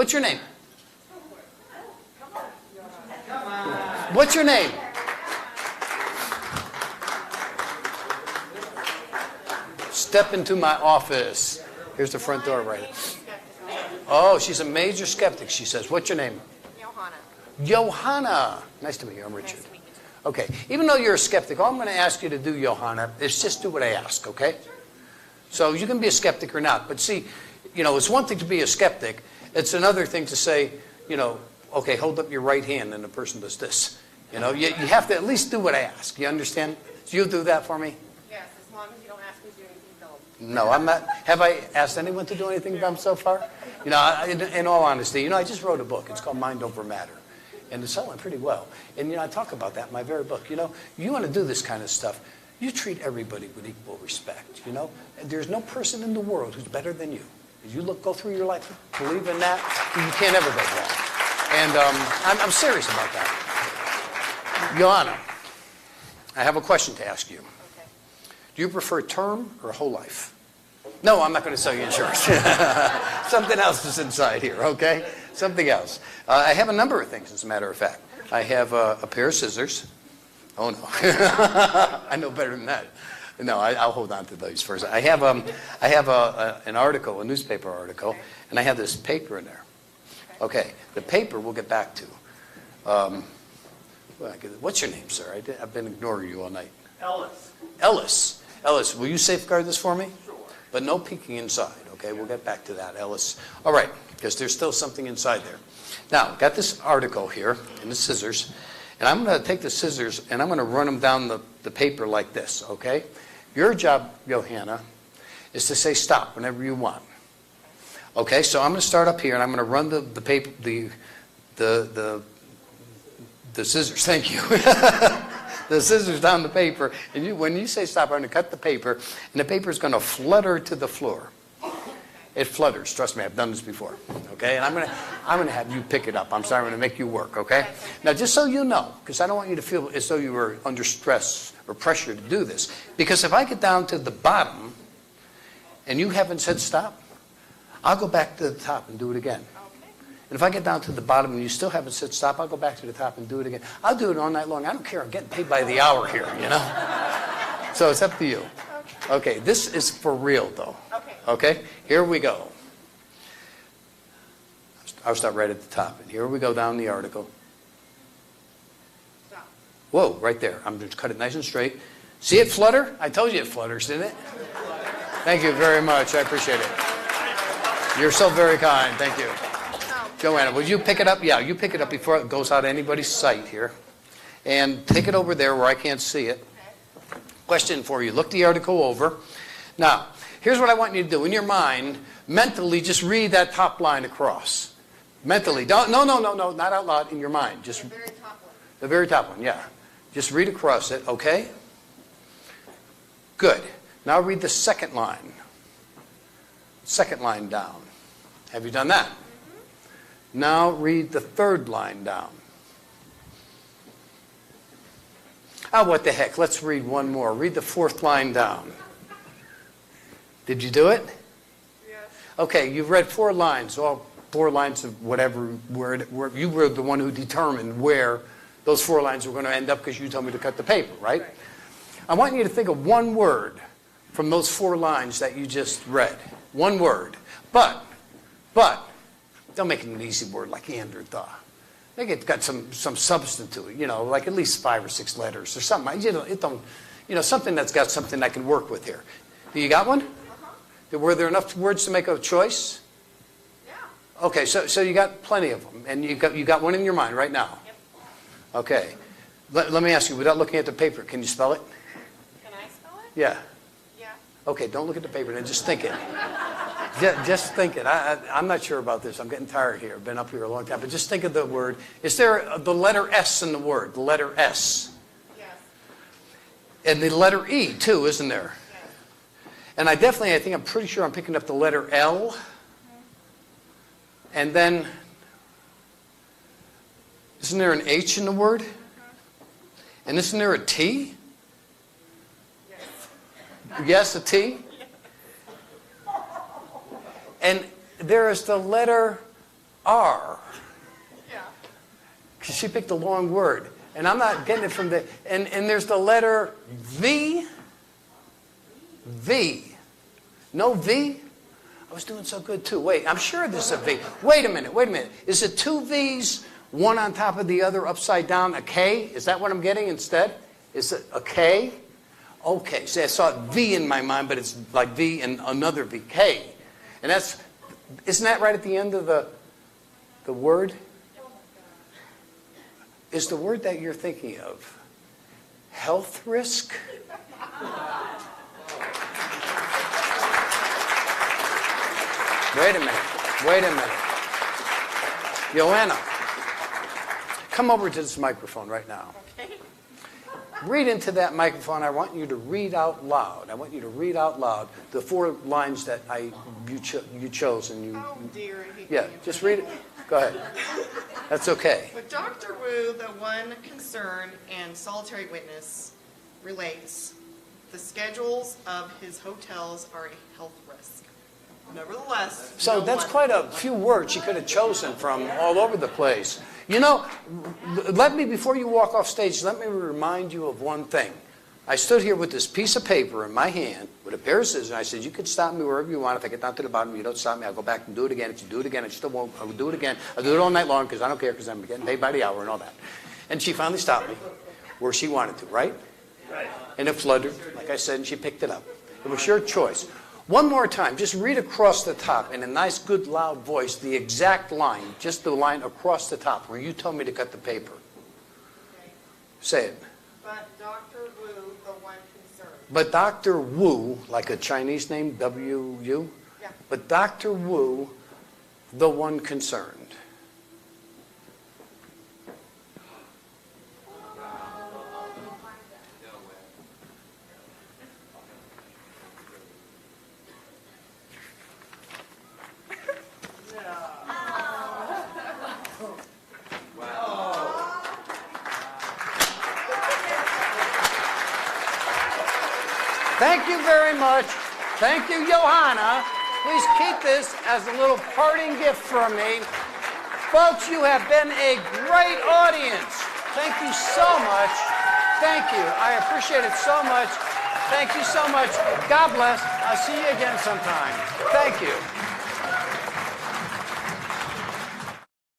What's your name? What's your name? Step into my office. Here's the front door right. Oh, she's a major skeptic, she says. What's your name? Johanna. Johanna. Nice to meet you. I'm Richard. Nice to meet you. Okay. Even though you're a skeptic, all I'm going to ask you to do, Johanna, is just do what I ask, okay? So you can be a skeptic or not. But see, you know, it's one thing to be a skeptic. It's another thing to say, you know, okay, hold up your right hand and the person does this. You know, you have to at least do what I ask. You understand? So you'll do that for me? Yes, as long as you don't ask me to do anything dumb. No, I'm not. Have I asked anyone to do anything dumb so far? You know, in all honesty, you know, I just wrote a book. It's called Mind Over Matter. And it's selling pretty well. And, you know, I talk about that in my very book. You know, you want to do this kind of stuff, you treat everybody with equal respect, you know. And there's no person in the world who's better than you. As you go through your life, believe in that, you can't ever go wrong. And I'm serious about that. Johanna, I have a question to ask you. Okay. Do you prefer term or whole life? No, I'm not going to sell you insurance. Something else is inside here, okay? Something else. I have a number of things, as a matter of fact. I have a pair of scissors. Oh, no. I know better than that. No, I'll hold on to those first. I have an article, a newspaper article, and I have this paper in there. Okay, the paper we'll get back to. What's your name, sir? I've been ignoring you all night. Ellis. Ellis. Ellis, will you safeguard this for me? Sure. But no peeking inside, okay? We'll get back to that, Ellis. All right, because there's still something inside there. Now, got this article here and the scissors, and I'm going to take the scissors and I'm going to run them down the paper like this, okay? Your job, Johanna, is to say stop whenever you want. Okay, so I'm going to start up here and I'm going to run the paper, the scissors, thank you. The scissors down the paper, and when you say stop, I'm going to cut the paper, and the paper is going to flutter to the floor. It flutters. Trust me, I've done this before. Okay, and I'm going to have you pick it up. I'm sorry, I'm going to make you work. Okay. Now, just so you know, because I don't want you to feel as though you were under stress or pressure to do this, because if I get down to the bottom, and you haven't said stop, I'll go back to the top and do it again. And if I get down to the bottom and you still haven't said stop, I'll go back to the top and do it again. I'll do it all night long. I don't care. I'm getting paid by the hour here, you know? So it's up to you. Okay, this is for real, though. Okay, here we go. I'll start right at the top. And here we go down the article. Stop. Whoa, right there. I'm going to cut it nice and straight. See it flutter? I told you it flutters, didn't it? Thank you very much. I appreciate it. You're so very kind. Thank you. Joanna, will you pick it up? Yeah, you pick it up before it goes out of anybody's sight here. And take it over there where I can't see it. Question for you. Look the article over. Now, here's what I want you to do. In your mind, mentally, just read that top line across. Mentally. No, not out loud. In your mind. Just The very top one. the very top one, yeah. Just read across it, okay? Good. Now read the second line. Second line down. Have you done that? Now read the third line down. Oh, what the heck? Let's read one more. Read the fourth line down. Did you do it? Yes. Okay, you've read 4 lines, all 4 lines of whatever word. You were the one who determined where those 4 lines were going to end up because you told me to cut the paper, right? I want you to think of one word from those 4 lines that you just read. One word. But, don't make it an easy word like and or the. Make it got some substance to it, you know, like at least 5 or 6 letters or something. Something that's got something I can work with here. You got one? Were there enough words to make a choice? Yeah. Okay, so you got plenty of them, and you got one in your mind right now. Yep. Okay. Let me ask you, without looking at the paper, can you spell it? Can I spell it? Yeah. Yeah. Okay, don't look at the paper, then just think it. Just think it. I'm not sure about this. I'm getting tired here. I've been up here a long time. But just think of the word. Is there the letter S in the word? The letter S. Yes. And the letter E, too, isn't there? Yes. And I'm pretty sure I'm picking up the letter L. And then, isn't there an H in the word? And isn't there a T? Yes. Yes, a T? And there is the letter R. Yeah. Because she picked a long word. And I'm not getting it from the... And there's the letter V. V. No V? I was doing so good too. Wait, I'm sure there's a V. Wait a minute. Is it two V's, one on top of the other, upside down, a K? Is that what I'm getting instead? Is it a K? Okay, see, I saw V in my mind, but it's like V and another V, K. And that's, isn't that right at the end of the word? Is the word that you're thinking of health risk? Wait a minute. Joanna, come over to this microphone right now. Okay. Read into that microphone. I want you to read out loud. The 4 lines that you chose. And you. Oh dear. I hate Yeah, being just read it. Go ahead. That's okay. With Dr. Wu, the one concern and solitary witness relates, the schedules of his hotels are a health risk. Nevertheless, So no that's one- quite a few words you could have chosen from all over the place. You know, before you walk off stage, let me remind you of one thing. I stood here with this piece of paper in my hand with a pair of scissors, and I said, you could stop me wherever you want. If I get down to the bottom, you don't stop me, I'll go back and do it again. If you do it again, I still won't. I will do it again. I'll do it all night long because I don't care because I'm getting paid by the hour and all that. And she finally stopped me where she wanted to, right? Right. And it fluttered, like I said, and she picked it up. It was your choice. One more time, just read across the top in a nice, good, loud voice the exact line, just the line across the top where you told me to cut the paper. Okay. Say it. But Dr. Wu, the one concerned. But Dr. Wu, like a Chinese name, W-U? Yeah. But Dr. Wu, the one concerned. Thank you very much. Thank you, Johanna. Please keep this as a little parting gift from me. Folks, you have been a great audience. Thank you so much. Thank you. I appreciate it so much. Thank you so much. God bless. I'll see you again sometime. Thank you.